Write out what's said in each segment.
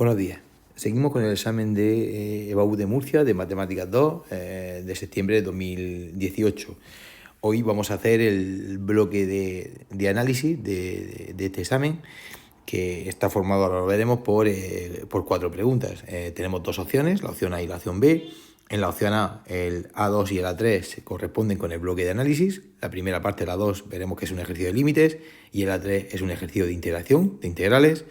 Buenos días. Seguimos con el examen de EBAU de Murcia de Matemáticas 2 de septiembre de 2018. Hoy vamos a hacer el bloque de análisis de este examen, que está formado, ahora lo veremos, por 4 preguntas. Tenemos 2 opciones, la opción A y la opción B. En la opción A, el A2 y el A3 corresponden con el bloque de análisis. La primera parte, la 2, veremos que es un ejercicio de límites, y el A3 es un ejercicio de integración, de integrales.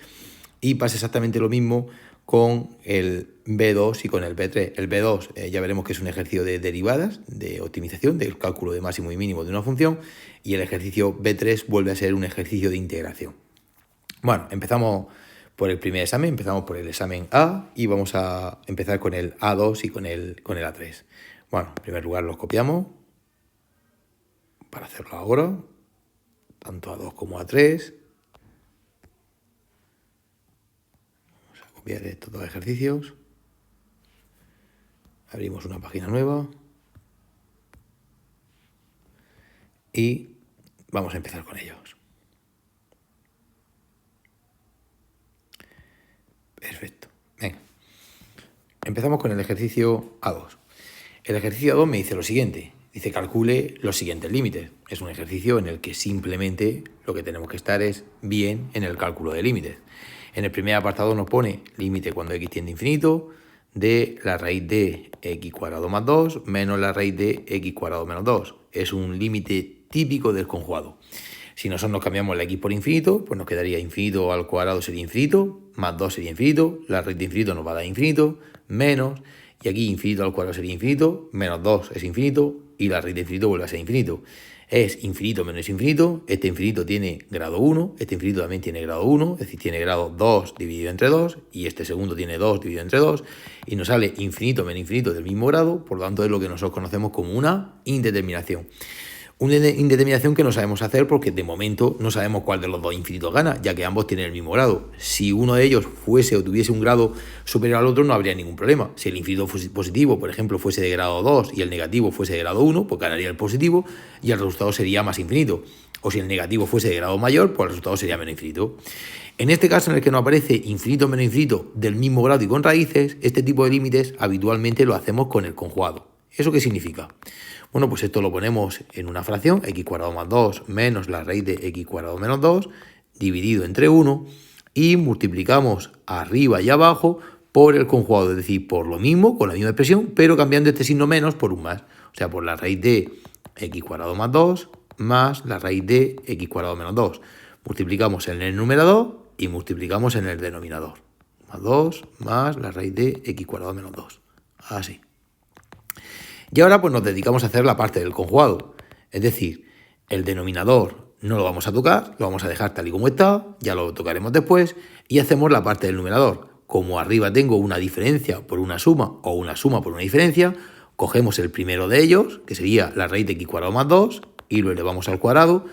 Y pasa exactamente lo mismo con el B2 y con el B3. El B2 ya veremos que es un ejercicio de derivadas, de optimización, del cálculo de máximo y mínimo de una función, y el ejercicio B3 vuelve a ser un ejercicio de integración. Bueno, empezamos por el primer examen, empezamos por el examen A y vamos a empezar con el A2 y con el A3. Bueno, en primer lugar los copiamos para hacerlo ahora, tanto A2 como A3. Copiar estos 2 ejercicios, abrimos una página nueva y vamos a empezar con ellos. Perfecto. Venga. Empezamos con el ejercicio A2. El ejercicio A2 me dice lo siguiente. Dice calcule los siguientes límites. Es un ejercicio en el que simplemente lo que tenemos que estar es bien en el cálculo de límites. En el primer apartado nos pone límite cuando x tiende a infinito de la raíz de x cuadrado más 2 menos la raíz de x cuadrado menos 2. Es un límite típico del conjugado. Si nosotros nos cambiamos la x por infinito, pues nos quedaría infinito al cuadrado sería infinito, más 2 sería infinito, la raíz de infinito nos va a dar infinito, menos, y aquí infinito al cuadrado sería infinito, menos 2 es infinito, y la raíz de infinito vuelve a ser infinito. Es infinito menos infinito, este infinito tiene grado 1, este infinito también tiene grado 1, es decir, tiene grado 2 dividido entre 2, y este segundo tiene 2 dividido entre 2, y nos sale infinito menos infinito del mismo grado, por lo tanto es lo que nosotros conocemos como una indeterminación. Una indeterminación que no sabemos hacer porque de momento no sabemos cuál de los dos infinitos gana, ya que ambos tienen el mismo grado. Si uno de ellos fuese o tuviese un grado superior al otro, no habría ningún problema. Si el infinito positivo, por ejemplo, fuese de grado 2 y el negativo fuese de grado 1, pues ganaría el positivo y el resultado sería más infinito. O si el negativo fuese de grado mayor, pues el resultado sería menos infinito. En este caso en el que no aparece infinito menos infinito del mismo grado y con raíces, este tipo de límites habitualmente lo hacemos con el conjugado. ¿Eso qué significa? Bueno, pues esto lo ponemos en una fracción, x cuadrado más 2 menos la raíz de x cuadrado menos 2, dividido entre 1, y multiplicamos arriba y abajo por el conjugado, es decir, por lo mismo, con la misma expresión, pero cambiando este signo menos por un más. O sea, por la raíz de x cuadrado más 2 más la raíz de x cuadrado menos 2. Multiplicamos en el numerador y multiplicamos en el denominador. Más 2 más la raíz de x cuadrado menos 2. Así. Y ahora pues nos dedicamos a hacer la parte del conjugado. Es decir, el denominador no lo vamos a tocar, lo vamos a dejar tal y como está, ya lo tocaremos después, y hacemos la parte del numerador. Como arriba tengo una diferencia por una suma o una suma por una diferencia, cogemos el primero de ellos, que sería la raíz de x cuadrado más 2, y lo elevamos al cuadrado.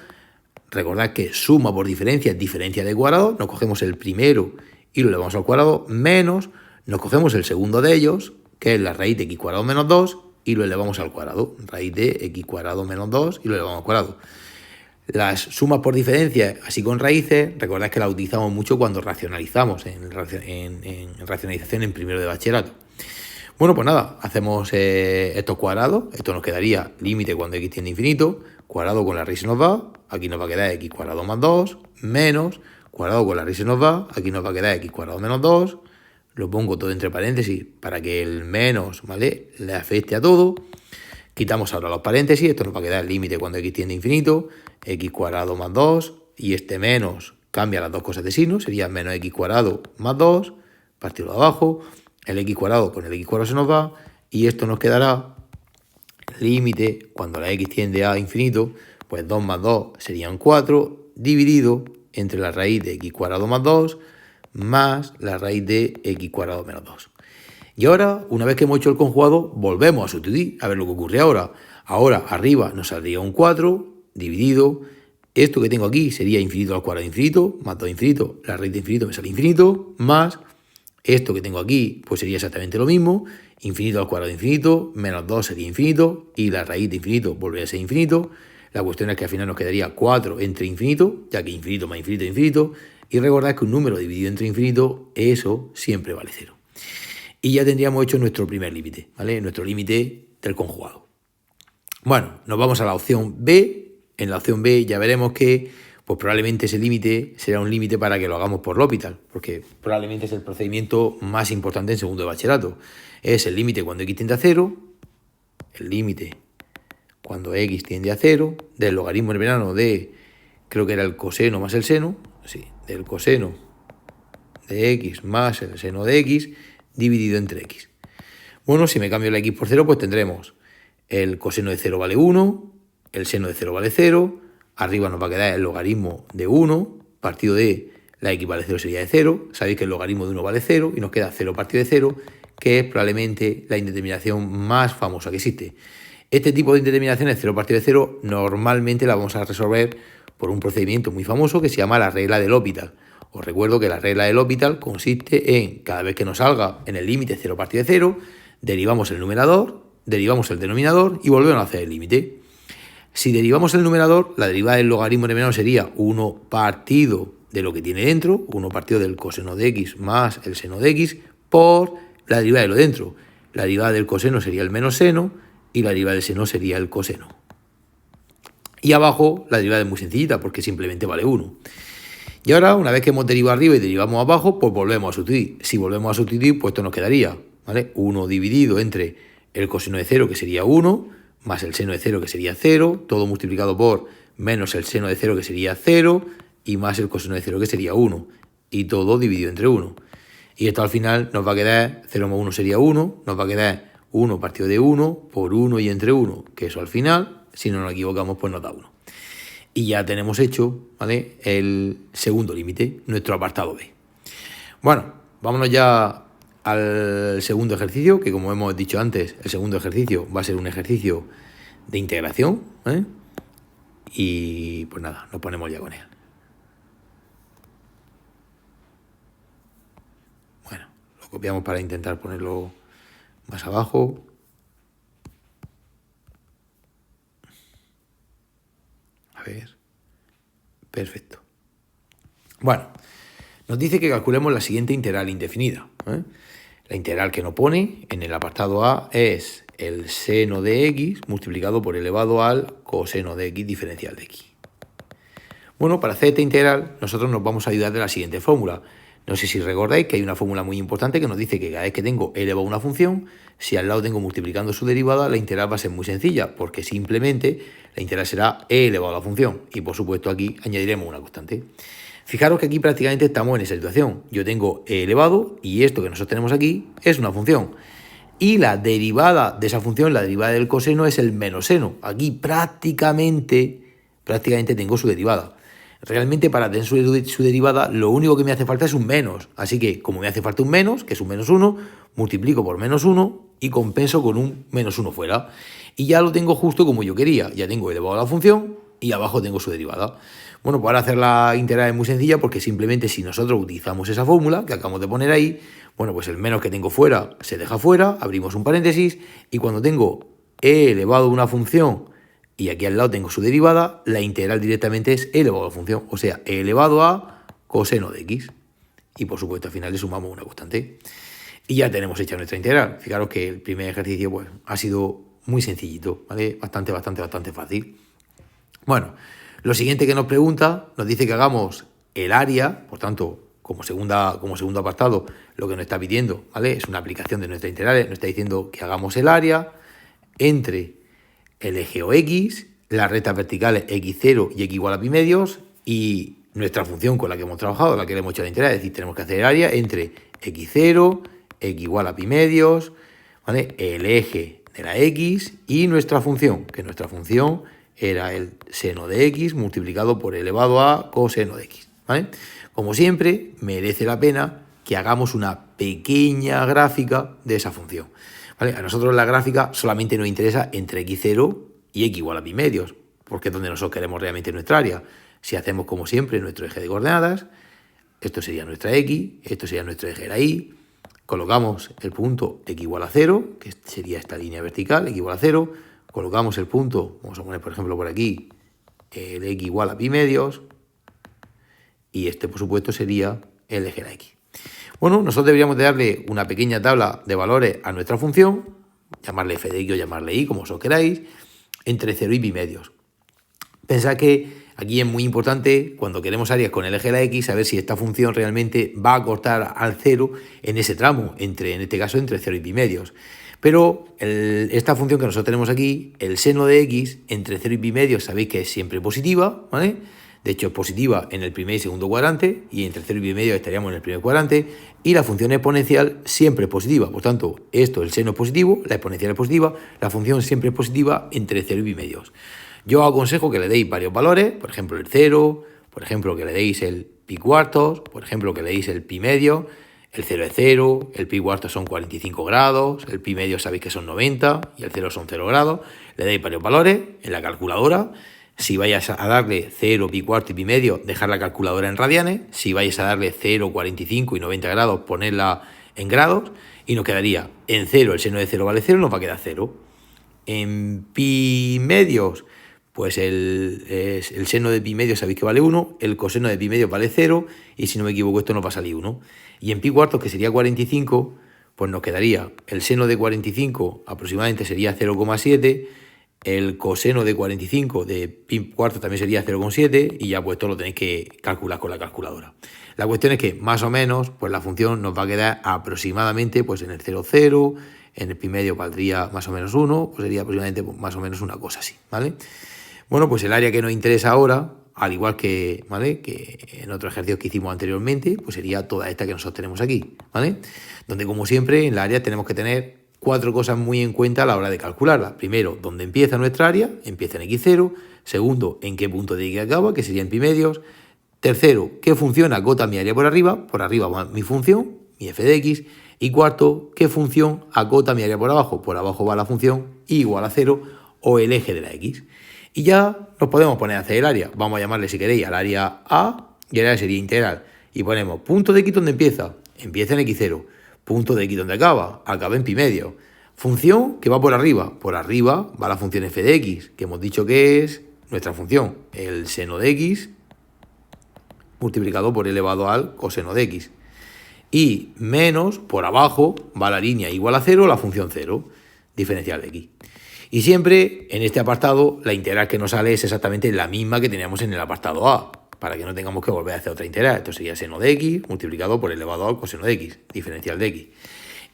Recordad que suma por diferencia es diferencia de cuadrado, nos cogemos el primero y lo elevamos al cuadrado, menos, nos cogemos el segundo de ellos, que es la raíz de x cuadrado menos 2, y lo elevamos al cuadrado, raíz de x cuadrado menos 2 y lo elevamos al cuadrado. Las sumas por diferencia, así con raíces, recordad que las utilizamos mucho cuando racionalizamos, en racionalización en primero de bachillerato. Bueno, pues nada, hacemos estos cuadrados, esto nos quedaría límite cuando x tiende a infinito, cuadrado con la raíz se nos va, aquí nos va a quedar x cuadrado más 2, menos, cuadrado con la raíz se nos va, aquí nos va a quedar x cuadrado menos 2, lo pongo todo entre paréntesis para que el menos, ¿vale?, le afecte a todo. Quitamos ahora los paréntesis, esto nos va a quedar el límite cuando x tiende a infinito, x cuadrado más 2, y este menos cambia las dos cosas de signo, sería menos x cuadrado más 2, partirlo de abajo, el x cuadrado con el x cuadrado se nos va, y esto nos quedará límite cuando la x tiende a infinito, pues 2 más 2 serían 4, dividido entre la raíz de x cuadrado más 2, más la raíz de x cuadrado menos 2. Y ahora, una vez que hemos hecho el conjugado, volvemos a sustituir, a ver lo que ocurre ahora. Ahora, arriba nos saldría un 4, dividido. Esto que tengo aquí sería infinito al cuadrado de infinito, más 2 infinito, la raíz de infinito me sale infinito, más esto que tengo aquí, pues sería exactamente lo mismo, infinito al cuadrado de infinito, menos 2 sería infinito, y la raíz de infinito volvería a ser infinito. La cuestión es que al final nos quedaría 4 entre infinito, ya que infinito más infinito es infinito, Y recordad que un número dividido entre infinito, eso siempre vale 0. Y ya tendríamos hecho nuestro primer límite, ¿vale? Nuestro límite del conjugado. Bueno, nos vamos a la opción B. En la opción B ya veremos que pues probablemente ese límite será un límite para que lo hagamos por L'Hopital, porque probablemente es el procedimiento más importante en segundo de bachillerato. Es el límite cuando x tiende a 0, el límite cuando x tiende a 0, del logaritmo nerviano de, creo que era el coseno más el seno, sí, del coseno de x más el seno de x dividido entre x. Bueno, si me cambio la x por 0, pues tendremos el coseno de 0 vale 1, el seno de 0 vale 0, arriba nos va a quedar el logaritmo de 1, partido de la x vale 0 sería de 0, sabéis que el logaritmo de 1 vale 0 y nos queda 0 partido de 0, que es probablemente la indeterminación más famosa que existe. Este tipo de indeterminaciones 0 partido de 0 normalmente la vamos a resolver por un procedimiento muy famoso que se llama la regla de L'Hopital. Os recuerdo que la regla de L'Hopital consiste en, cada vez que nos salga en el límite 0 partido de 0, derivamos el numerador, derivamos el denominador y volvemos a hacer el límite. Si derivamos el numerador, la derivada del logaritmo nerviano sería 1 partido de lo que tiene dentro, 1 partido del coseno de x más el seno de x, por la derivada de lo dentro. La derivada del coseno sería el menos seno y la derivada del seno sería el coseno. Y abajo la derivada es muy sencillita porque simplemente vale 1. Y ahora, una vez que hemos derivado arriba y derivamos abajo, pues volvemos a sustituir. Si volvemos a sustituir, pues esto nos quedaría, ¿vale? 1 dividido entre el coseno de 0, que sería 1, más el seno de 0, que sería 0, todo multiplicado por menos el seno de 0, que sería 0, y más el coseno de 0, que sería 1, y todo dividido entre 1. Y esto al final nos va a quedar, 0 más 1 sería 1, nos va a quedar 1 partido de 1 por 1 y entre 1, que eso al final, si no nos equivocamos, pues nos da 1. Y ya tenemos hecho, ¿vale?, el segundo límite, nuestro apartado B. Bueno, vámonos ya al segundo ejercicio, que como hemos dicho antes, el segundo ejercicio va a ser un ejercicio de integración, ¿eh? Y pues nada, nos ponemos ya con él. Bueno, lo copiamos para intentar ponerlo más abajo. A ver. Perfecto. Bueno, nos dice que calculemos la siguiente integral indefinida, ¿eh? La integral que nos pone en el apartado A es el seno de x multiplicado por elevado al coseno de x diferencial de x. Bueno, para hacer esta integral nosotros nos vamos a ayudar de la siguiente fórmula. No sé si recordáis que hay una fórmula muy importante que nos dice que cada vez que tengo e elevado a una función, si al lado tengo multiplicando su derivada, la integral va a ser muy sencilla, porque simplemente la integral será e elevado a la función. Y por supuesto aquí añadiremos una constante. Fijaros que aquí prácticamente estamos en esa situación. Yo tengo e elevado y esto que nosotros tenemos aquí es una función. Y la derivada de esa función, la derivada del coseno, es el menos seno. Aquí prácticamente tengo su derivada. Realmente para tener su derivada lo único que me hace falta es un menos. Así que como me hace falta un menos, que es un menos 1, multiplico por menos 1 y compenso con un menos 1 fuera. Y ya lo tengo justo como yo quería. Ya tengo elevado a la función y abajo tengo su derivada. Bueno, pues ahora hacer la integral es muy sencilla porque simplemente si nosotros utilizamos esa fórmula que acabamos de poner ahí, bueno, pues el menos que tengo fuera se deja fuera, abrimos un paréntesis y cuando tengo e elevado a una función y aquí al lado tengo su derivada, la integral directamente es e elevado a la función, o sea, e elevado a coseno de x. Y por supuesto al final le sumamos una constante. Y ya tenemos hecha nuestra integral. Fijaros que el primer ejercicio pues ha sido muy sencillito, ¿vale? Bastante fácil. Bueno, lo siguiente que nos pregunta, nos dice que hagamos el área, por tanto, como segundo apartado, lo que nos está pidiendo, ¿vale? Es una aplicación de nuestras integrales, nos está diciendo que hagamos el área entre el eje OX, las rectas verticales x0 y x igual a pi medios y nuestra función con la que hemos trabajado, la que le hemos hecho la integral, es decir, tenemos que hacer el área entre x0, x igual a pi medios, ¿vale?, el eje de la x y nuestra función, que nuestra función era el seno de x multiplicado por elevado a coseno de x, ¿vale? Como siempre, merece la pena que hagamos una pequeña gráfica de esa función, ¿vale? A nosotros la gráfica solamente nos interesa entre x0 y x igual a pi medios, porque es donde nosotros queremos realmente nuestra área. Si hacemos como siempre nuestro eje de coordenadas, esto sería nuestra x, esto sería nuestro eje de la y, colocamos el punto x igual a 0, que sería esta línea vertical, x igual a 0, colocamos el punto, vamos a poner por ejemplo por aquí, el x igual a pi medios, y este, por supuesto, sería el eje de la X. Bueno, nosotros deberíamos de darle una pequeña tabla de valores a nuestra función, llamarle f de X o llamarle Y, como os queráis, entre 0 y pi medios. Pensad que aquí es muy importante, cuando queremos áreas con el eje de la X, saber si esta función realmente va a cortar al 0 en ese tramo, en este caso entre 0 y pi medios. Pero esta función que nosotros tenemos aquí, el seno de X entre 0 y pi medios, sabéis que es siempre positiva, ¿vale? De hecho, es positiva en el primer y segundo cuadrante, y entre 0 y pi medios estaríamos en el primer cuadrante, y la función exponencial siempre es positiva. Por tanto, esto, el seno es positivo, la exponencial es positiva, la función siempre es positiva entre 0 y pi medios. Yo os aconsejo que le deis varios valores, por ejemplo el 0, por ejemplo que le deis el pi cuartos, por ejemplo que le deis el pi medio, el 0 es 0, el pi cuartos son 45 grados, el pi medio sabéis que son 90 y el 0 son 0 grados. Le deis varios valores en la calculadora. Si vais a darle 0, pi cuarto y pi medio, dejar la calculadora en radianes. Si vais a darle 0, 45 y 90 grados, ponerla en grados. Y nos quedaría en 0, el seno de 0 vale 0, nos va a quedar 0. En pi medios, pues el seno de pi medio sabéis que vale 1, el coseno de pi medio vale 0, y si no me equivoco esto nos va a salir 1. Y en pi cuartos, que sería 45, pues nos quedaría el seno de 45 aproximadamente sería 0,7, el coseno de 45 de pi cuartos también sería 0,7, y ya pues esto lo tenéis que calcular con la calculadora. La cuestión es que más o menos pues la función nos va a quedar aproximadamente pues en el 0,0, en el pi medio valdría más o menos 1, pues sería aproximadamente más o menos una cosa así, ¿vale? Bueno, pues el área que nos interesa ahora, al igual que, ¿vale?, que en otros ejercicios que hicimos anteriormente, pues sería toda esta que nosotros tenemos aquí, ¿vale? Donde, como siempre, en la área tenemos que tener 4 cosas muy en cuenta a la hora de calcularla. Primero, ¿dónde empieza nuestra área? Empieza en x0. Segundo, ¿en qué punto de x acaba? Que sería en pi medios. Tercero, ¿qué función acota mi área por arriba? Por arriba va mi función, mi f de x. Y cuarto, ¿qué función acota mi área por abajo? Por abajo va la función y igual a 0 o el eje de la x. Y ya nos podemos poner a hacer el área. Vamos a llamarle, si queréis, al área A, y el área sería integral. Y ponemos punto de x donde empieza. Empieza en x0. Punto de x donde acaba. Acaba en pi medio. Función que va por arriba. Por arriba va la función f de x, que hemos dicho que es nuestra función. El seno de x multiplicado por elevado al coseno de x. Y menos, por abajo, va la línea igual a 0, la función 0, diferencial de x. Y siempre en este apartado la integral que nos sale es exactamente la misma que teníamos en el apartado A, para que no tengamos que volver a hacer otra integral. Esto sería seno de x multiplicado por elevado al coseno de x, diferencial de x.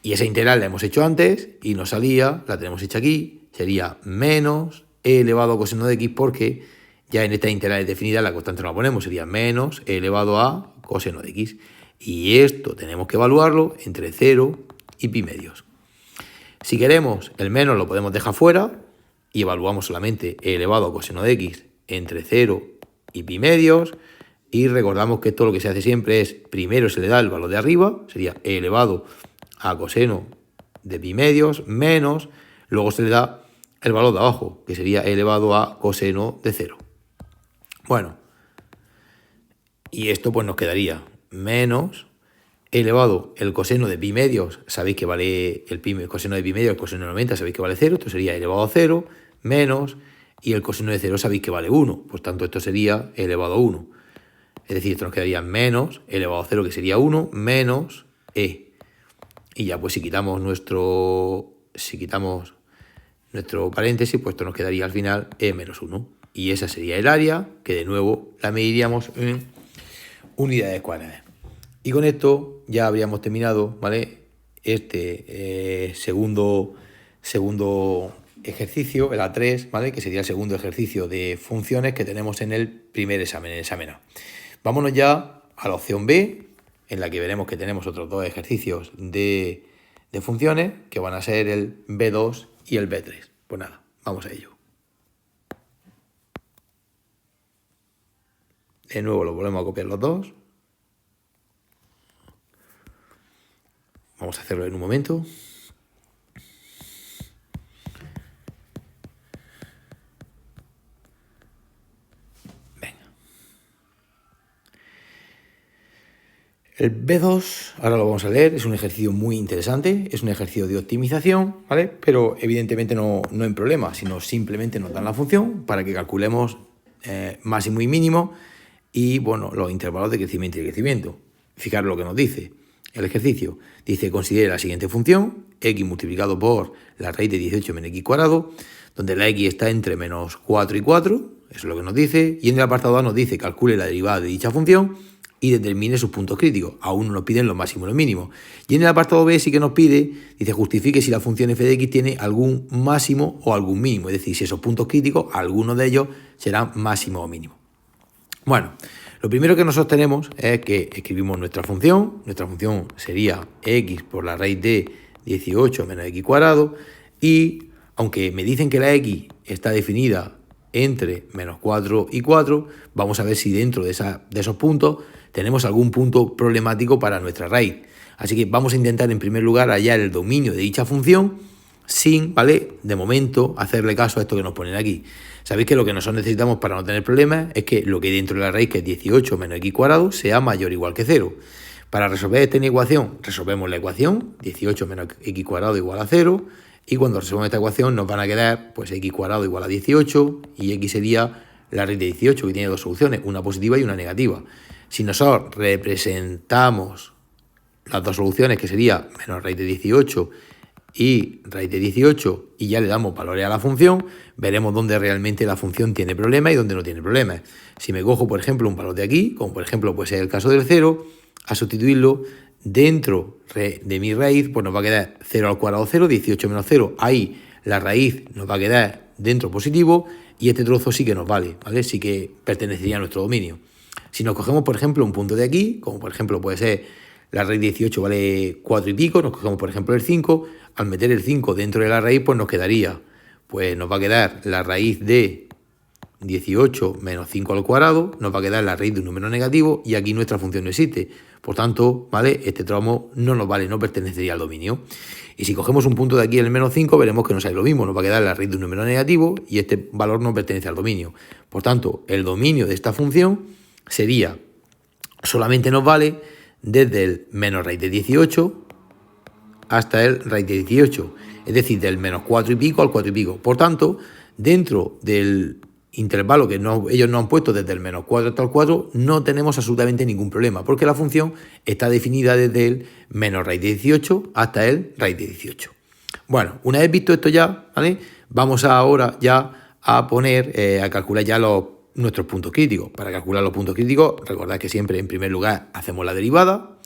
Y esa integral la hemos hecho antes y nos salía, la tenemos hecha aquí, sería menos e elevado a coseno de x, porque ya en esta integral definida la constante no la ponemos, sería menos e elevado a coseno de x. Y esto tenemos que evaluarlo entre 0 y pi medios. Si queremos, el menos lo podemos dejar fuera y evaluamos solamente e elevado a coseno de x entre 0 y pi medios. Y recordamos que esto lo que se hace siempre es, primero se le da el valor de arriba, sería e elevado a coseno de pi medios, menos, luego se le da el valor de abajo, que sería e elevado a coseno de 0. Bueno, y esto pues nos quedaría menos elevado el coseno de pi medios, sabéis que vale el coseno de pi medios, el coseno de 90, sabéis que vale 0, esto sería elevado a 0, menos, y el coseno de 0 sabéis que vale 1, por tanto esto sería elevado a 1. Es decir, esto nos quedaría menos elevado a 0, que sería 1, menos e. Y ya pues si quitamos nuestro paréntesis, pues esto nos quedaría al final e menos 1. Y esa sería el área, que de nuevo la mediríamos en unidades cuadradas. Y con esto ya habríamos terminado, ¿vale?, este segundo ejercicio, el A3, ¿vale?, que sería el segundo ejercicio de funciones que tenemos en el primer examen, en el examen A. Vámonos ya a la opción B, en la que veremos que tenemos otros 2 ejercicios de funciones, que van a ser el B2 y el B3. Pues nada, vamos a ello. De nuevo lo volvemos a copiar los dos. Vamos a hacerlo en un momento. Venga. El B2, ahora lo vamos a leer, es un ejercicio muy interesante, es un ejercicio de optimización, ¿vale? Pero evidentemente no en problema, sino simplemente nos dan la función para que calculemos máximo y mínimo y bueno, los intervalos de crecimiento y decrecimiento. Fijaros lo que nos dice el ejercicio. Dice, considere la siguiente función, x multiplicado por la raíz de 18 menos x cuadrado, donde la x está entre menos 4 y 4, eso es lo que nos dice, y en el apartado A nos dice, calcule la derivada de dicha función y determine sus puntos críticos. Aún no nos piden los máximos y los mínimos. Y en el apartado B sí que nos pide, dice, justifique si la función f de x tiene algún máximo o algún mínimo, es decir, si esos puntos críticos, algunos de ellos serán máximos o mínimos. Bueno, lo primero que nosotros tenemos es que escribimos nuestra función sería x por la raíz de 18 menos x cuadrado, y aunque me dicen que la x está definida entre menos 4 y 4, vamos a ver si dentro de esos puntos tenemos algún punto problemático para nuestra raíz. Así que vamos a intentar en primer lugar hallar el dominio de dicha función sin, ¿vale?, de momento hacerle caso a esto que nos ponen aquí. Sabéis que lo que nosotros necesitamos para no tener problemas es que lo que hay dentro de la raíz, que es 18 menos x cuadrado, sea mayor o igual que 0. Para resolver esta ecuación, resolvemos la ecuación, 18 menos x cuadrado igual a 0, y cuando resolvemos esta ecuación nos van a quedar pues x cuadrado igual a 18, y x sería la raíz de 18, que tiene dos soluciones, una positiva y una negativa. Si nosotros representamos las dos soluciones, que sería menos raíz de 18 y raíz de 18, y ya le damos valores a la función, veremos dónde realmente la función tiene problemas y dónde no tiene problemas. Si me cojo, por ejemplo, un valor de aquí, como por ejemplo puede ser el caso del 0, a sustituirlo dentro de mi raíz, pues nos va a quedar 0 al cuadrado 0, 18 menos 0, ahí la raíz nos va a quedar dentro positivo, y este trozo sí que nos vale, ¿vale? Sí que pertenecería a nuestro dominio. Si nos cogemos, por ejemplo, un punto de aquí, como por ejemplo puede ser la raíz de 18 vale 4 y pico, nos cogemos por ejemplo el 5, al meter el 5 dentro de la raíz, pues nos quedaría, pues nos va a quedar la raíz de 18 menos 5 al cuadrado, nos va a quedar la raíz de un número negativo, y aquí nuestra función no existe. Por tanto, ¿vale?, este tramo no nos vale, no pertenecería al dominio. Y si cogemos un punto de aquí, el menos 5, veremos que nos sale lo mismo, nos va a quedar la raíz de un número negativo, y este valor no pertenece al dominio. Por tanto, el dominio de esta función sería, solamente nos vale desde el menos raíz de 18 hasta el raíz de 18, es decir, del menos 4 y pico al 4 y pico. Por tanto, dentro del intervalo que ellos nos han puesto desde el menos 4 hasta el 4, no tenemos absolutamente ningún problema, porque la función está definida desde el menos raíz de 18 hasta el raíz de 18. Bueno, una vez visto esto ya, ¿vale?, vamos ahora ya a poner, a calcular ya nuestros puntos críticos. Para calcular los puntos críticos, recordad que siempre en primer lugar hacemos la derivada.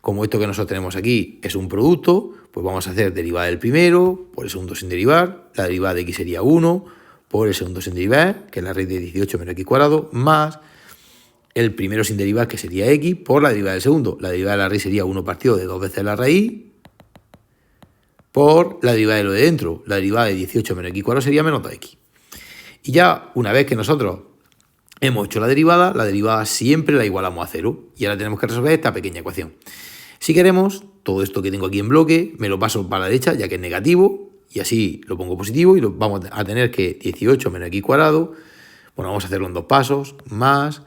Como esto que nosotros tenemos aquí es un producto, pues vamos a hacer derivada del primero por el segundo sin derivar, la derivada de x sería 1 por el segundo sin derivar, que es la raíz de 18 menos x cuadrado, más el primero sin derivar, que sería x, por la derivada del segundo. La derivada de la raíz sería 1 partido de 2 veces la raíz, por la derivada de lo de dentro. La derivada de 18 menos x cuadrado sería menos 2x. Y ya una vez que nosotros hemos hecho la derivada siempre la igualamos a 0. Y ahora tenemos que resolver esta pequeña ecuación. Si queremos, todo esto que tengo aquí en bloque, me lo paso para la derecha, ya que es negativo, y así lo pongo positivo, y vamos a tener que 18 menos x cuadrado, bueno, vamos a hacerlo en dos pasos, más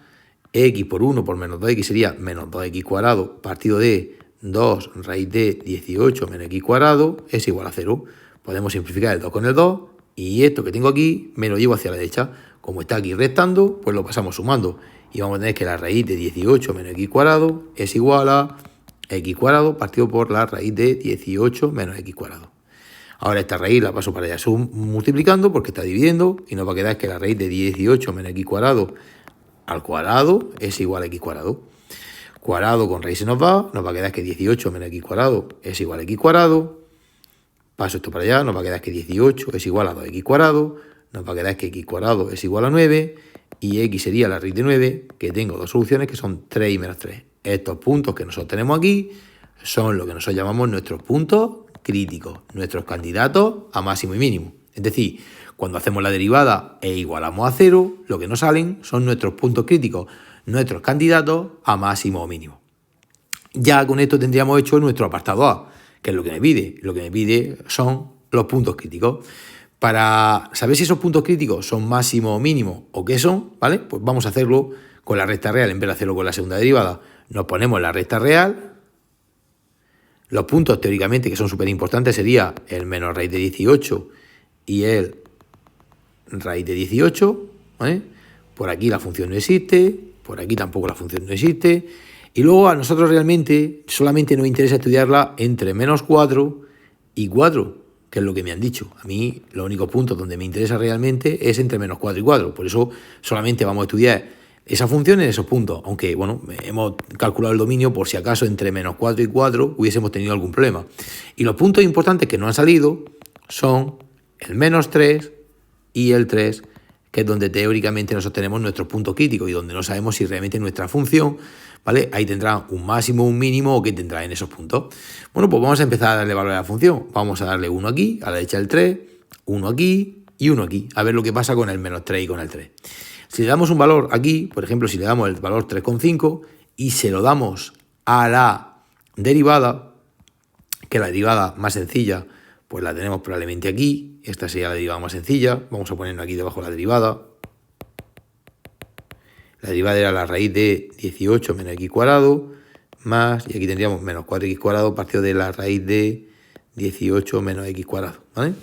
x por 1 por menos 2x sería menos 2x cuadrado partido de 2 raíz de 18 menos x cuadrado es igual a 0. Podemos simplificar el 2 con el 2, y esto que tengo aquí me lo llevo hacia la derecha. Como está aquí restando, pues lo pasamos sumando, y vamos a tener que la raíz de 18 menos x cuadrado es igual a x cuadrado partido por la raíz de 18 menos x cuadrado. Ahora esta raíz la paso para allá multiplicando, porque está dividiendo, y nos va a quedar que la raíz de 18 menos x cuadrado al cuadrado es igual a x cuadrado. Cuadrado con raíz se nos va a quedar que 18 menos x cuadrado es igual a x cuadrado. Paso esto para allá, nos va a quedar que 18 es igual a 2x cuadrado, nos va a quedar que x cuadrado es igual a 9, y x sería la raíz de 9, que tengo dos soluciones que son 3 y menos 3. Estos puntos que nosotros tenemos aquí son lo que nosotros llamamos nuestros puntos críticos, nuestros candidatos a máximo y mínimo. Es decir, cuando hacemos la derivada e igualamos a 0, lo que nos salen son nuestros puntos críticos, nuestros candidatos a máximo o mínimo. Ya con esto tendríamos hecho nuestro apartado A, que es lo que me pide. Lo que me pide son los puntos críticos. Para saber si esos puntos críticos son máximo o mínimo o qué son, ¿vale?, pues vamos a hacerlo con la recta real en vez de hacerlo con la segunda derivada. Nos ponemos la recta real. Los puntos teóricamente que son súper importantes sería el menos raíz de 18 y el raíz de 18, ¿vale? Por aquí la función no existe, por aquí tampoco la función no existe. Y luego a nosotros realmente solamente nos interesa estudiarla entre menos 4 y 4, que es lo que me han dicho. A mí los únicos puntos donde me interesa realmente es entre menos 4 y 4. Por eso solamente vamos a estudiar esa función en esos puntos. Aunque, bueno, hemos calculado el dominio por si acaso entre menos 4 y 4 hubiésemos tenido algún problema. Y los puntos importantes que no han salido son el menos 3 y el 3, que es donde teóricamente nosotros tenemos nuestros puntos críticos y donde no sabemos si realmente nuestra función, ¿vale? Ahí tendrá un máximo, un mínimo o qué tendrá en esos puntos. Bueno, pues vamos a empezar a darle valor a la función. Vamos a darle 1 aquí, a la derecha el 3, 1 aquí y 1 aquí. A ver lo que pasa con el menos 3 y con el 3. Si le damos un valor aquí, por ejemplo, si le damos el valor 3,5 y se lo damos a la derivada, que la derivada más sencilla, pues la tenemos probablemente aquí. Esta sería la derivada más sencilla. Vamos a ponernos aquí debajo la derivada. La derivada era la raíz de 18 menos x cuadrado, más, y aquí tendríamos menos 4x cuadrado partido de la raíz de 18 menos x cuadrado, ¿vale?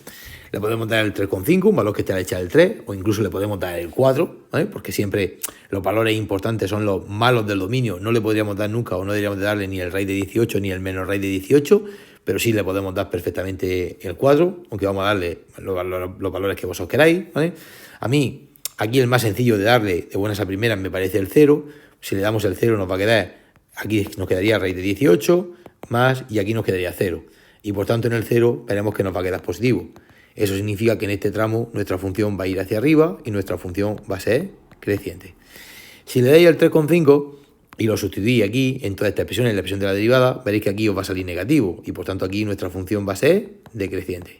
Le podemos dar el 3,5, un valor que esté a la derecha del 3, o incluso le podemos dar el 4, ¿vale? Porque siempre los valores importantes son los malos del dominio. No le podríamos dar nunca, o no deberíamos darle ni el raíz de 18 ni el menos raíz de 18, pero sí le podemos dar perfectamente el 4, aunque vamos a darle los valores que vosotros queráis, ¿vale? A mí, aquí el más sencillo de darle de buenas a primeras me parece el 0. Si le damos el 0 nos va a quedar, aquí nos quedaría raíz de 18 más, y aquí nos quedaría 0. Y por tanto en el 0 veremos que nos va a quedar positivo. Eso significa que en este tramo nuestra función va a ir hacia arriba y nuestra función va a ser creciente. Si le dais el 3,5 y lo sustituís aquí en toda esta expresión, en la expresión de la derivada, veréis que aquí os va a salir negativo y por tanto aquí nuestra función va a ser decreciente.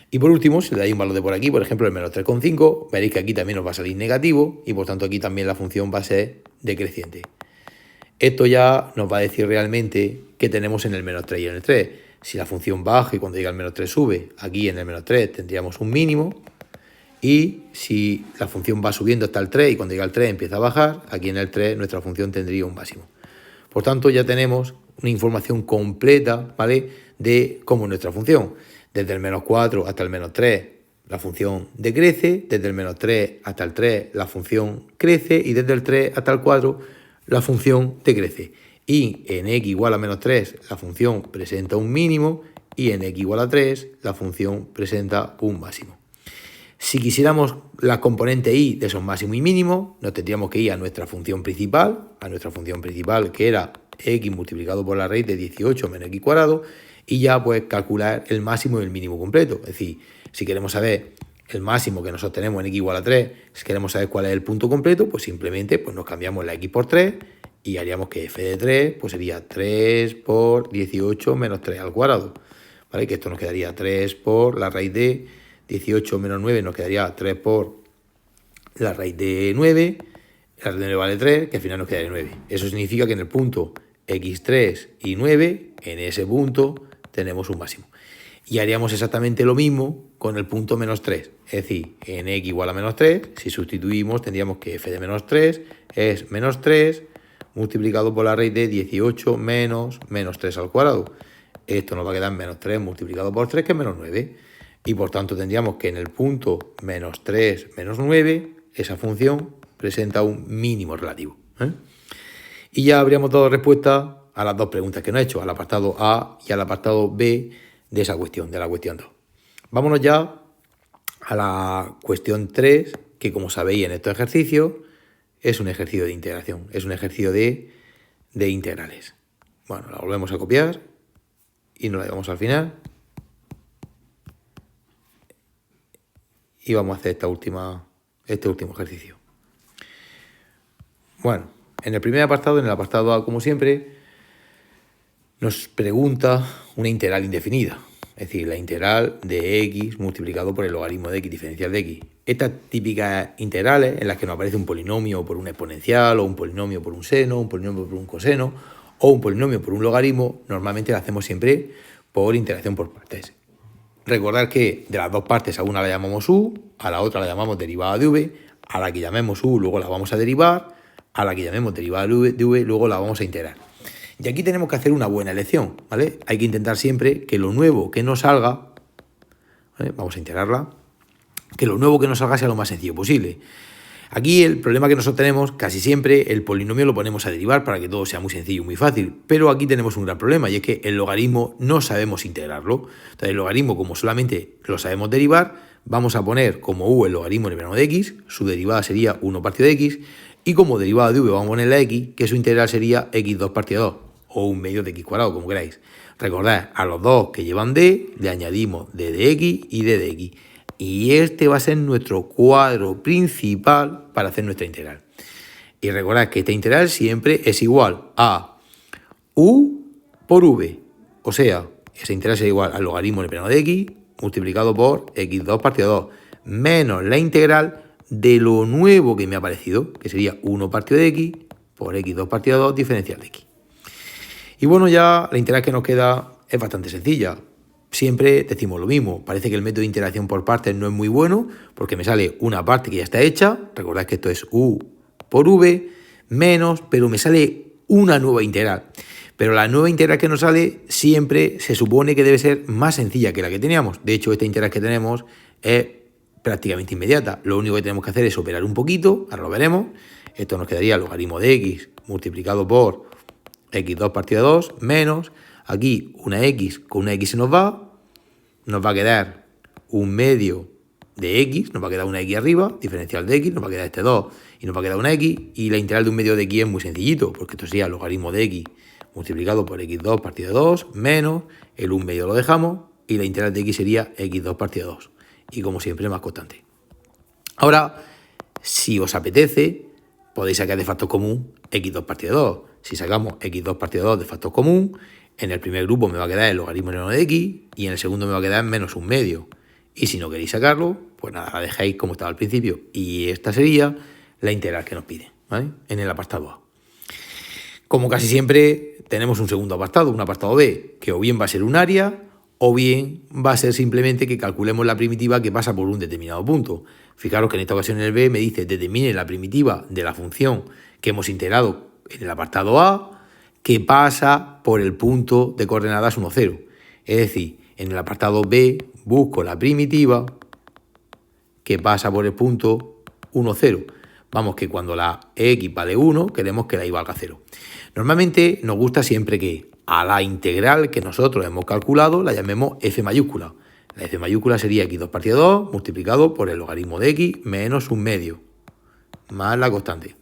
Y por último, si le dais un valor de por aquí, por ejemplo el menos 3,5, veréis que aquí también nos va a salir negativo y por tanto aquí también la función va a ser decreciente. Esto ya nos va a decir realmente qué tenemos en el menos 3 y en el 3. Si la función baja y cuando llega al menos 3 sube, aquí en el menos 3 tendríamos un mínimo. Y si la función va subiendo hasta el 3 y cuando llega al 3 empieza a bajar, aquí en el 3 nuestra función tendría un máximo. Por tanto, ya tenemos una información completa, ¿vale?, de cómo es nuestra función. Desde el menos 4 hasta el menos 3 la función decrece, desde el menos 3 hasta el 3 la función crece y desde el 3 hasta el 4 la función decrece. Y en x igual a menos 3 la función presenta un mínimo y en x igual a 3 la función presenta un máximo. Si quisiéramos la componente y de esos máximos y mínimos, nos tendríamos que ir a nuestra función principal, que era x multiplicado por la raíz de 18 menos x cuadrado, y ya pues calcular el máximo y el mínimo completo. Es decir, si queremos saber el máximo que nosotros tenemos en x igual a 3, si queremos saber cuál es el punto completo, pues simplemente pues nos cambiamos la x por 3 y haríamos que f de 3 pues sería 3 por 18 menos 3 al cuadrado, ¿vale? Que esto nos quedaría 3 por la raíz de 18 menos 9, nos quedaría 3 por la raíz de 9, la raíz de 9 vale 3, que al final nos quedaría 9. Eso significa que en el punto x3 y 9, en ese punto tenemos un máximo. Y haríamos exactamente lo mismo con el punto menos 3. Es decir, en x igual a menos 3, si sustituimos tendríamos que f de menos 3 es menos 3 multiplicado por la raíz de 18 menos 3 al cuadrado. Esto nos va a quedar menos 3 multiplicado por 3, que es menos 9. Y por tanto tendríamos que en el punto menos 3 menos 9, esa función presenta un mínimo relativo, ¿eh? Y ya habríamos dado respuesta a las dos preguntas que nos ha hecho, al apartado A y al apartado B de esa cuestión, de la cuestión 2. Vámonos ya a la cuestión 3, que como sabéis en estos ejercicios es un ejercicio de integración, es un ejercicio de integrales. Bueno, la volvemos a copiar y nos la llevamos al final. Y vamos a hacer este último ejercicio. Bueno, en el primer apartado, en el apartado A, como siempre, nos pregunta una integral indefinida. Es decir, la integral de x multiplicado por el logaritmo de x diferencial de x. Estas típicas integrales en las que nos aparece un polinomio por un exponencial, o un polinomio por un seno, un polinomio por un coseno, o un polinomio por un logaritmo, normalmente las hacemos siempre por integración por partes. Recordad que de las dos partes a una la llamamos u, a la otra la llamamos derivada de v, a la que llamemos u luego la vamos a derivar, a la que llamemos derivada de v luego la vamos a integrar. Y aquí tenemos que hacer una buena elección, ¿vale? Hay que intentar siempre que lo nuevo que nos salga, ¿vale?, vamos a integrarla, que lo nuevo que nos salga sea lo más sencillo posible. Aquí el problema que nosotros tenemos, casi siempre el polinomio lo ponemos a derivar para que todo sea muy sencillo y muy fácil, pero aquí tenemos un gran problema y es que el logaritmo no sabemos integrarlo. Entonces el logaritmo, como solamente lo sabemos derivar, vamos a poner como u el logaritmo en el plano de x, su derivada sería 1 partido de x, y como derivada de v vamos a poner la x, que su integral sería x2 partido de 2, o 1 medio de x cuadrado, como queráis. Recordad, a los dos que llevan d, le añadimos d de x y d de x. Y este va a ser nuestro cuadro principal para hacer nuestra integral. Y recordad que esta integral siempre es igual a u por v. O sea, esa integral será igual al logaritmo en el plano de x multiplicado por x2 partido de 2 menos la integral de lo nuevo que me ha aparecido, que sería 1 partido de x por x2 partido de 2 diferencial de x. Y bueno, ya la integral que nos queda es bastante sencilla. Siempre decimos lo mismo, parece que el método de integración por partes no es muy bueno porque me sale una parte que ya está hecha, recordad que esto es u por v, menos, pero me sale una nueva integral. Pero la nueva integral que nos sale siempre se supone que debe ser más sencilla que la que teníamos. De hecho, esta integral que tenemos es prácticamente inmediata. Lo único que tenemos que hacer es operar un poquito, ahora lo veremos. Esto nos quedaría el logaritmo de x multiplicado por x2 partido de 2 menos, aquí una x con una x se nos va a quedar un medio de x, nos va a quedar una x arriba, diferencial de x, nos va a quedar este 2 y nos va a quedar una x, y la integral de un medio de x es muy sencillito, porque esto sería el logaritmo de x multiplicado por x2 partido de 2 menos el 1 medio lo dejamos y la integral de x sería x2 partido de 2, y como siempre más constante. Ahora, si os apetece, podéis sacar de factor común x2 partido de 2. Si sacamos x2 partido de 2 de factor común, en el primer grupo me va a quedar el logaritmo en el de x y en el segundo me va a quedar menos 1 medio. Y si no queréis sacarlo, pues nada, la dejáis como estaba al principio. Y esta sería la integral que nos pide, ¿vale? En el apartado A. Como casi siempre, tenemos un segundo apartado, un apartado B, que o bien va a ser un área o bien va a ser simplemente que calculemos la primitiva que pasa por un determinado punto. Fijaros que en esta ocasión en el B me dice determine la primitiva de la función que hemos integrado en el apartado A que pasa por el punto de coordenadas 1, 0. Es decir, en el apartado B busco la primitiva que pasa por el punto 1, 0. Vamos, que cuando la x vale 1, queremos que la y valga 0. Normalmente nos gusta siempre que a la integral que nosotros hemos calculado la llamemos f mayúscula. La f mayúscula sería x2 partido de 2 multiplicado por el logaritmo de x menos 1 medio, más la constante.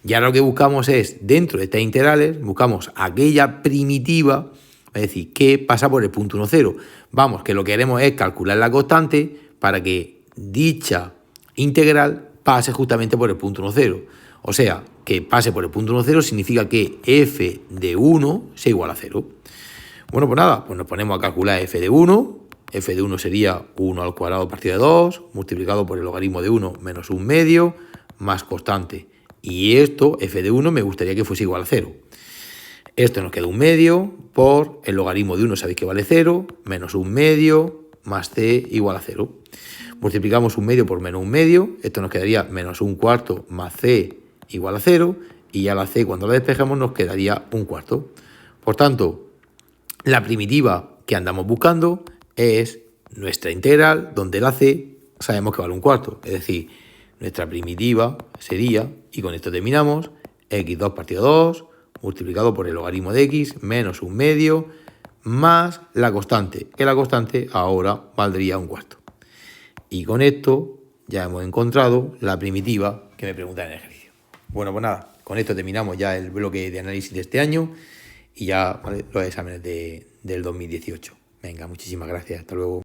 Y ahora lo que buscamos es, dentro de estas integrales, buscamos aquella primitiva, es decir, que pasa por el punto 1, 0. Vamos, que lo que queremos es calcular la constante para que dicha integral pase justamente por el punto 1, 0. O sea, que pase por el punto 1, 0 significa que f de 1 sea igual a 0. Bueno, pues nada, pues nos ponemos a calcular f de 1. F de 1 sería 1 al cuadrado partido de 2, multiplicado por el logaritmo de 1 menos 1 medio, más constante. Y esto, f de 1, me gustaría que fuese igual a 0. Esto nos queda 1 medio por el logaritmo de 1, sabéis que vale 0, menos 1 medio, más c igual a 0. Multiplicamos 1 medio por menos 1 medio, esto nos quedaría menos 1 cuarto más c igual a 0, y ya la c cuando la despejamos nos quedaría 1 cuarto. Por tanto, la primitiva que andamos buscando es nuestra integral, donde la c sabemos que vale 1 cuarto, es decir, nuestra primitiva sería, y con esto terminamos, x2 partido 2 multiplicado por el logaritmo de x menos 1 medio más la constante, que la constante ahora valdría 1 cuarto. Y con esto ya hemos encontrado la primitiva que me preguntan en el ejercicio. Bueno, pues nada, con esto terminamos ya el bloque de análisis de este año y ya, ¿vale?, los exámenes del 2018. Venga, muchísimas gracias, hasta luego.